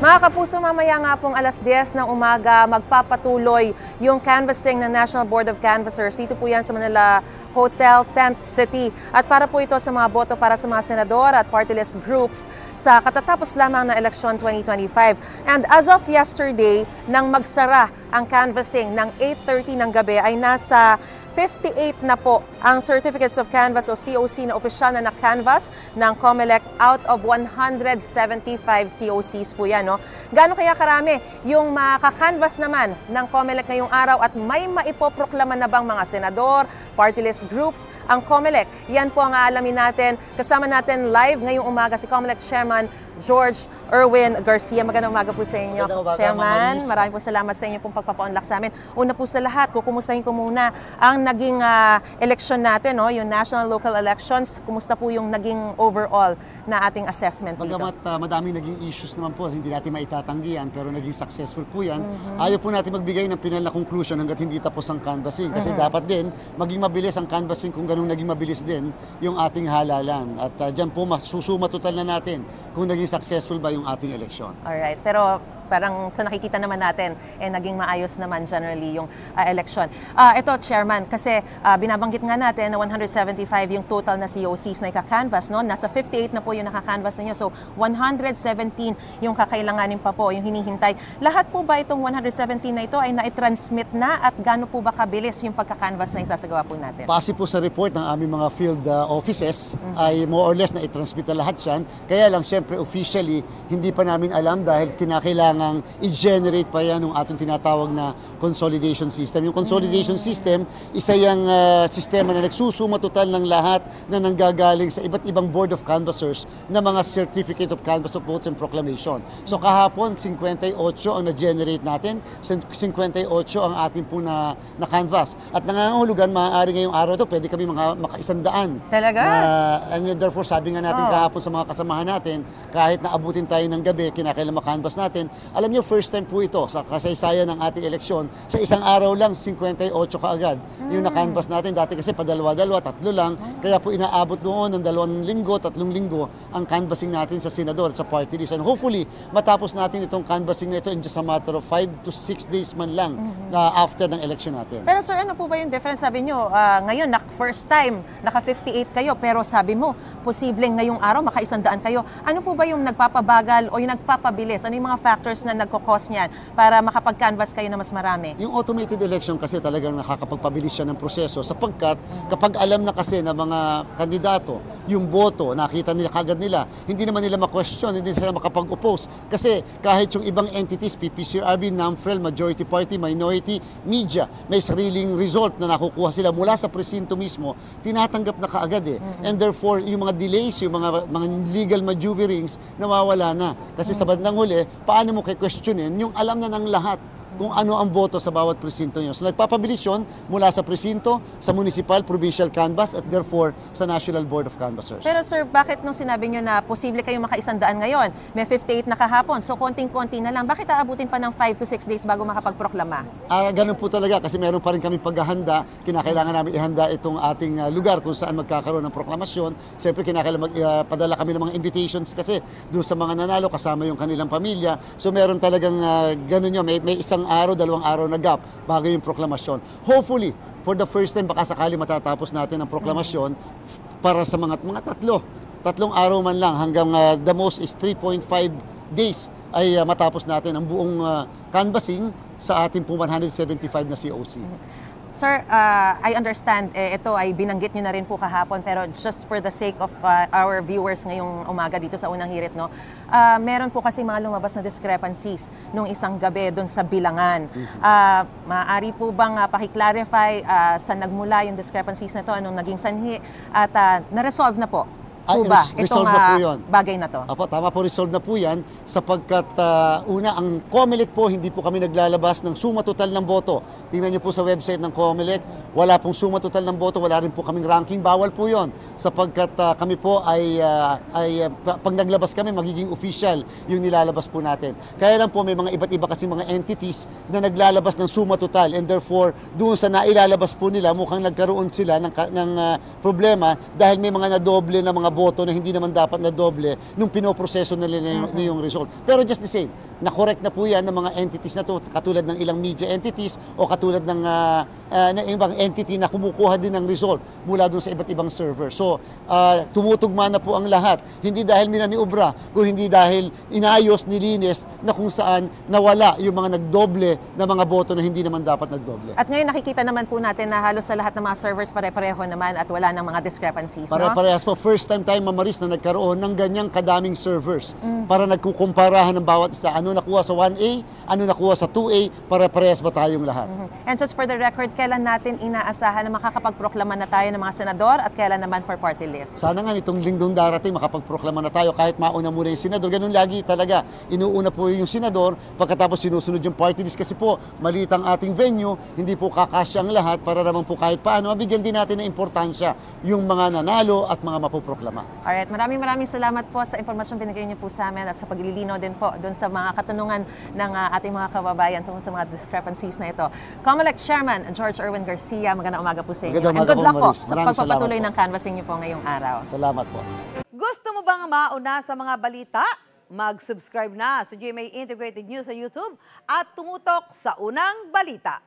Mga kapuso, mamaya nga pong alas 10 ng umaga, magpapatuloy yung canvassing ng National Board of Canvassers. Dito po yan sa Manila Hotel, 10th City. At para po ito sa mga boto para sa mga senador at party list groups sa katatapos lamang ng eleksyon 2025. And as of yesterday, nang magsara ang canvassing ng 8:30 ng gabi, ay nasa 58 na po ang Certificates of Canvass o COC na opisyal na na-canvass ng COMELEC out of 175 COCs po yan. No? Gaano kaya karami yung makakanvas naman ng COMELEC ngayong araw at may maipoproklama na bang mga senador, party list groups ang COMELEC? Yan po ang aalamin natin. Kasama natin live ngayong umaga si COMELEC Chairman George Erwin Garcia. Magandang umaga po sa inyo, Chairman. Maraming po salamat sa inyo pong pagpapaunlak sa amin. Una po sa lahat, kukumustahin ko muna ang naging election natin, no? Yung national local elections. Kumusta po yung naging overall na ating assessment dito? Bagamat madaming naging issues naman po, hindi natin maitatanggihan, pero naging successful po yan. Ayaw po natin magbigay ng final na conclusion hanggat hindi tapos ang canvassing. Kasi dapat din maging mabilis ang canvassing kung ganun naging mabilis din yung ating halalan. At dyan po susumatotal na natin kung naging successful ba yung ating eleksyon. Alright, pero parang sa nakikita naman natin, naging maayos naman generally yung election. Ito, Chairman, kasi binabanggit nga natin na 175 yung total na COCs na ika-canvas, no? Nasa 58 na po yung naka-canvas ninyo. So, 117 yung kakailanganin pa po, yung hinihintay. Lahat po ba itong 117 na ito ay na-transmit na at gaano po ba kabilis yung pagka-canvas na isasagawa po natin? Base po sa report ng aming mga field offices, ay more or less na i-transmit na lahat yan. Kaya lang, siyempre, officially, hindi pa namin alam dahil kinakailangan i-generate pa yan ng ating tinatawag na consolidation system. Yung consolidation system, isa yung sistema na nagsusuma total ng lahat na nanggagaling sa iba't ibang board of canvassers na mga certificate of canvass of votes and proclamation. So kahapon, 58 ang na-generate natin, 58 ang ating po na canvas. At nangangahulugan, maaari ngayong araw to pwede kami maka-100. Talaga? And therefore, sabi nga natin kahapon sa mga kasamahan natin, kahit naabutin tayo ng gabi, kinakailangan ma-canvas natin. Alam niyo, first time po ito sa kasaysayan ng ating eleksyon. Sa isang araw lang, 58 kaagad yung na-canvas natin. Dati kasi padalawa-dalawa, tatlo lang. Kaya po inaabot doon ng 2 linggo, 3 linggo ang canvassing natin sa senador at sa party list. And hopefully, matapos natin itong canvassing na ito in just a matter of 5 to 6 days man lang after ng election natin. Pero sir, ano po ba yung difference? Sabi nyo, ngayon, first time, naka-58 kayo, pero sabi mo, posibleng ngayong araw, maka-100 kayo. Ano po ba yung nagpapabagal o yung nagpapabilis? Ano yung mga factors na nagkakos niyan para makapag-canvas kayo na mas marami? Yung automated election kasi talagang nakakapagpabilis siya ng proseso sapagkat kapag alam na kasi ng mga kandidato yung boto, nakita nila kagad nila, hindi naman nila ma-question, hindi sila makapag-oppose. Kasi kahit yung ibang entities, PPCRB, NAMFREL, majority party, minority, media, may sariling result na nakukuha sila mula sa presinto mismo, tinatanggap na kaagad eh. And therefore, yung mga delays, yung mga legal maneuverings, nawawala na. Kasi sa bandang huli, paano mo questionin yung alam na ng lahat kung ano ang boto sa bawat presinto nyo. So nagpapabilis yun mula sa presinto, sa municipal, provincial canvass at therefore sa National Board of Canvassers. Pero sir, bakit nung sinabi nyo na posible kayong maka-100 ngayon, may 58 na kahapon, so konting-konti na lang, bakit aabutin pa ng 5 to 6 days bago makapagproklama? Ganun po talaga kasi meron pa rin kami paghahanda. Kinakailangan namin ihanda itong ating lugar kung saan magkakaroon ng proklamasyon. Siyempre kinakailangan padala kami ng mga invitations kasi doon sa mga nanalo kasama yung kanilang pamilya. So meron talagang ganun yun. May isang araw, 2 araw na gap bago yung proklamasyon. Hopefully, for the first time, baka sakali matatapos natin ang proklamasyon para sa mga tatlong araw man lang hanggang the most is 3.5 days ay matapos natin ang buong canvassing sa ating po 175 na COC. Sir, I understand, ito ay binanggit nyo na rin po kahapon, pero just for the sake of our viewers ngayong umaga dito sa Unang Hirit, no, meron po kasi mga lumabas na discrepancies nung isang gabi doon sa bilangan. Maaari po bang pakiclarify saan nagmula yung discrepancies na ito, anong naging sanhi, at na-resolve na po? ba itong bagay na to? Apo, tama po, resolved na po yan sapagkat una, ang COMELEC po, hindi po kami naglalabas ng suma total ng boto. Tingnan niyo po sa website ng COMELEC, wala pong suma total ng boto, wala rin po kaming ranking, bawal po yon sapagkat kami po ay pag naglabas kami, magiging official yung nilalabas po natin. Kaya lang po may mga iba't iba kasi mga entities na naglalabas ng suma total and therefore doon sa nailalabas po nila, mukhang nagkaroon sila ng problema dahil may mga nadoble na mga boto na hindi naman dapat na doble nung pinoproseso na nila yung result. Pero just the same, na-correct na po yan ng mga entities na to, katulad ng ilang media entities o katulad ng ibang entity na kumukuha din ng result mula doon sa iba't ibang server. So, tumutugma na po ang lahat. Hindi dahil minaniobra, kung hindi dahil inayos, nilinis na kung saan nawala yung mga nagdoble na mga boto na hindi naman dapat nagdoble. At ngayon nakikita naman po natin na halos sa lahat ng mga servers pare-pareho naman at wala ng mga discrepancies, no? Pare-parehas po. First time tayo, Ma'am Maris, na nagkaroon ng ganyang kadaming servers para nagkukumparahan ng bawat isa. Ano nakuha sa 1A, ano nakuha sa 2A, pare-parehas ba tayong lahat? And just for the record, kailan natin inaasahan na makakapagproklama na tayo ng mga senador at kailan naman for party list? Sana nga nitong linggong darating makapagproklama na tayo kahit mauna muna yung senador. Ganun lagi talaga. Inuuna po yung senador, pagkatapos sinusunod yung party list kasi po maliit ang ating venue, hindi po kakasya ang lahat para naman po kahit paano mabigyan din natin ng importansya yung mga nanalo at mga mapoproklama. Alright, maraming salamat po sa impormasyon binigay niyo po sa amin at sa paglilinaw din po doon sa mga katanungan ng ating mga kababayan tungkol sa mga discrepancies na ito. COMELEC Chairman George Erwin Garcia, magandang umaga po sa inyo. Magandang And umaga good po, luck po Maris. sa Maraming pagpapatuloy salamat ng canvassing niyo po ngayong araw. Salamat po. Gusto mo bang mauna sa mga balita? Mag-subscribe na sa GMA Integrated News sa YouTube at tumutok sa unang balita.